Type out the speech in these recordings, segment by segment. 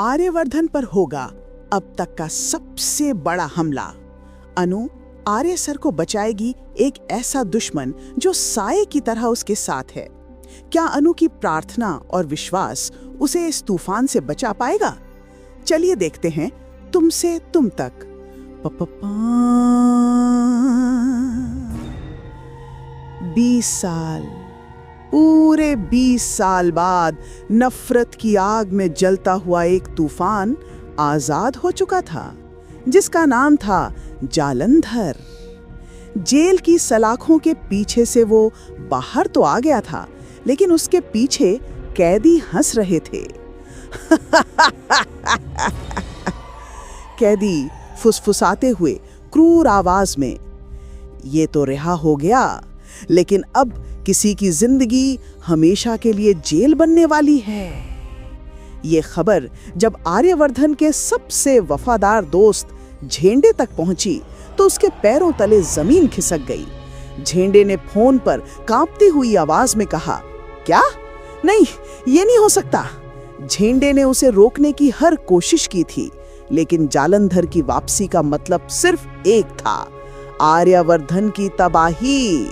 आर्यवर्धन पर होगा अब तक का सबसे बड़ा हमला। अनु आर्य सर को बचाएगी एक ऐसा दुश्मन जो साये की तरह उसके साथ है। क्या अनु की प्रार्थना और विश्वास उसे इस तूफान से बचा पाएगा? चलिए देखते हैं तुमसे तुम तक। 20 साल, पूरे 20 साल बाद नफरत की आग में जलता हुआ एक तूफान आजाद हो चुका था, जिसका नाम था जालंधर। जेल की सलाखों के पीछे से वो बाहर तो आ गया था, लेकिन उसके पीछे कैदी हंस रहे थे। कैदी फुसफुसाते हुए क्रूर आवाज में, ये तो रिहा हो गया, लेकिन अब किसी की जिंदगी हमेशा के लिए जेल बनने वाली है। ये खबर जब आर्यवर्धन के सबसे वफादार दोस्त झेंडे तक पहुंची तो उसके पैरों तले जमीन खिसक गई। झेंडे ने फोन पर कांपती हुई आवाज में कहा, क्या? नहीं, ये नहीं हो सकता। झेंडे ने उसे रोकने की हर कोशिश की थी, लेकिन जालंधर की वापसी का मतलब सिर्फ एक था, आर्यवर्धन की तबाही।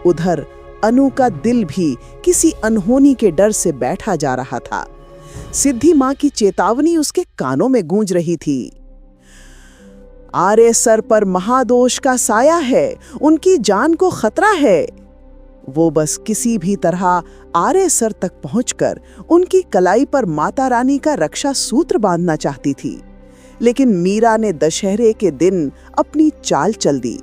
उधर अनु का दिल भी किसी अनहोनी के डर से बैठा जा रहा था। सिद्धि मां की चेतावनी उसके कानों में गूंज रही थी। आर्य सर पर महादोष का साया है, उनकी जान को खतरा है। वो बस किसी भी तरह आर्य सर तक पहुंचकर उनकी कलाई पर माता रानी का रक्षा सूत्र बांधना चाहती थी। लेकिन मीरा ने दशहरे के दिन अपनी चाल चल दी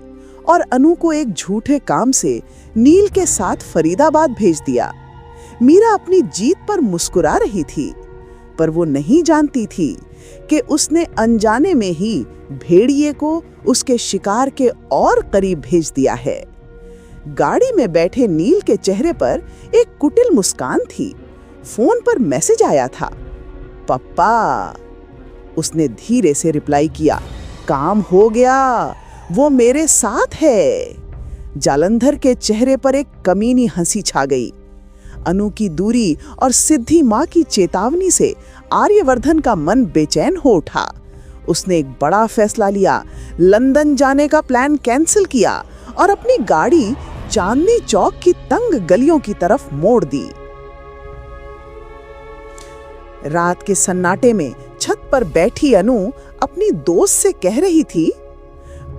और अनु को एक झूठे काम से नील के साथ फरीदाबाद भेज दिया। मीरा अपनी जीत पर मुस्कुरा रही थी, पर वो नहीं जानती थी कि उसने अनजाने में ही भेड़िए को उसके शिकार के और करीब भेज दिया है। गाड़ी में बैठे नील के चेहरे पर एक कुटिल मुस्कान थी। फोन पर मैसेज आया था, पप्पा। उसने धीरे से रिप्लाई किया, काम हो गया, वो मेरे साथ है। जालंधर के चेहरे पर एक कमीनी हंसी छा गई। अनु की दूरी और सिद्धि मां की चेतावनी से आर्यवर्धन का मन बेचैन हो उठा। उसने एक बड़ा फैसला लिया, लंदन जाने का प्लान कैंसिल किया और अपनी गाड़ी चांदनी चौक की तंग गलियों की तरफ मोड़ दी। रात के सन्नाटे में छत पर बैठी अनु अपनी दोस्त से कह रही थी,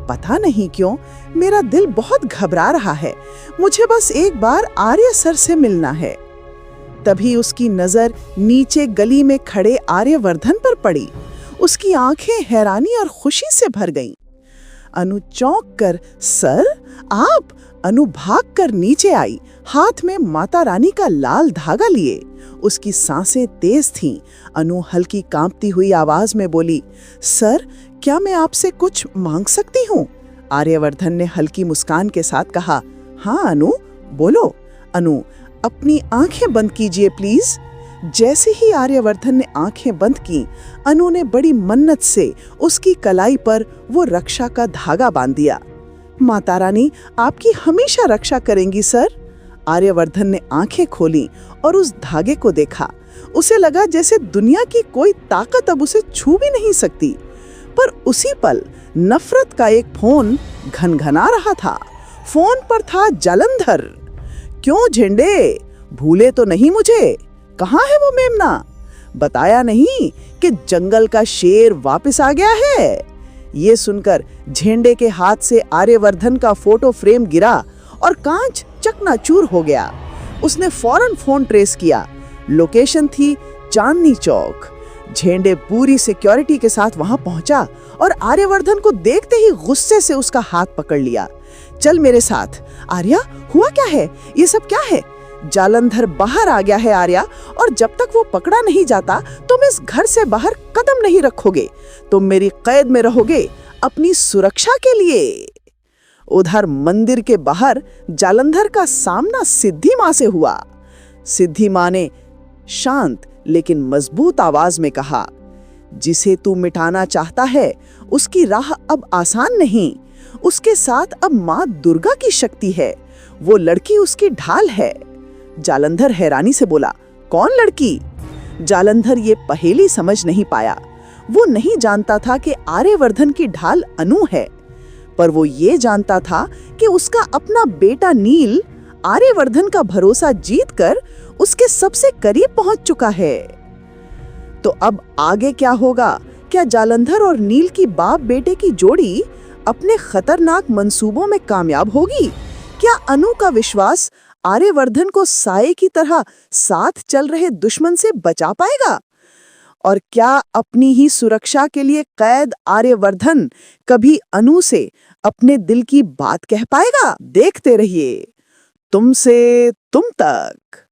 पता नहीं क्यों मेरा दिल बहुत घबरा रहा है, मुझे बस एक बार आर्य सर से मिलना है। तभी उसकी नजर नीचे गली में खड़े आर्यवर्धन पर पड़ी। उसकी आंखें हैरानी और खुशी से भर गईं। अनु चौंक कर, सर आप? अनु भाग कर नीचे आई, हाथ में माता रानी का लाल धागा लिए। उसकी सांसें तेज थीं। अनु हल्की कांपती हुई आवाज में बोली, सर क्या मैं आपसे कुछ मांग सकती हूँ? आर्यवर्धन ने हल्की मुस्कान के साथ कहा, हाँ अनु, बोलो। अनु, अपनी आंखें बंद कीजिए प्लीज। जैसे ही आर्यवर्धन ने आंखें बंद की, अनु ने बड़ी मन्नत से उसकी कलाई पर वो रक्षा का धागा बांध दिया। माता रानी आपकी हमेशा रक्षा करेंगी सर। आर्यवर्धन ने आंखें खोली और उस धागे को देखा। उसे लगा जैसे दुनिया की कोई ताकत अब उसे छू भी नहीं सकती। पर उसी पल नफरत का एक फोन घनघना रहा था। फोन पर था जालंधर। क्यों झेंडे, भूले तो नहीं मुझे? कहाँ है वो मेमना? बताया नहीं कि जंगल का शेर वापस आ गया है? ये सुनकर झेंडे के हाथ से आर्यवर्धन का फोटो फ्रेम गिरा और कांच चकनाचूर हो गया। उसने फौरन फोन ट्रेस किया। लोकेशन थी चांदनी चौक। झेंडे पूरी सिक्योरिटी के साथ वहां पहुंचा और आर्यवर्धन को देखते ही गुस्से से उसका हाथ पकड़ लिया। चल मेरे साथ। आर्या, हुआ क्या है? ये सब क्या है? जालंधर बाहर आ गया है आर्या, और जब तक वो पकड़ा नहीं जाता तुम इस घर से बाहर कदम नहीं रखोगे। तुम मेरी कैद में रहोगे, अपनी सुरक्षा के लिए। उधर मंदिर के बाहर जालंधर का सामना सिद्धि मां से हुआ। सिद्धि मां ने शांत लेकिन मजबूत आवाज में कहा, जिसे तू मिटाना चाहता है उसकी राह अब आसान नहीं। उसके साथ अब मां दुर्गा की शक्ति है। वो लड़की उसकी ढाल है। जालंधर हैरानी से बोला, कौन लड़की? जालंधर ये पहेली समझ नहीं पाया। वो नहीं जानता था कि आर्यवर्धन की ढाल अनु है, पर वो ये जानता था कि उसका अपना बेटा नील आर्यवर्धन का भरोसा जीतकर उसके सबसे करीब पहुंच चुका है। तो अब आगे क्या होगा? क्या जालंधर और नील की बाप बेटे की जोड़ी अपने खतरनाक मंसूबों में कामयाब होगी? क्या अनु का विश्वास आर्यवर्धन को साये की तरह साथ चल रहे दुश्मन से बचा पाएगा? और क्या अपनी ही सुरक्षा के लिए कैद आर्यवर्धन कभी अनु से अपने दिल की बात कह पाएगा? देखते रहिए तुमसे तुम तक।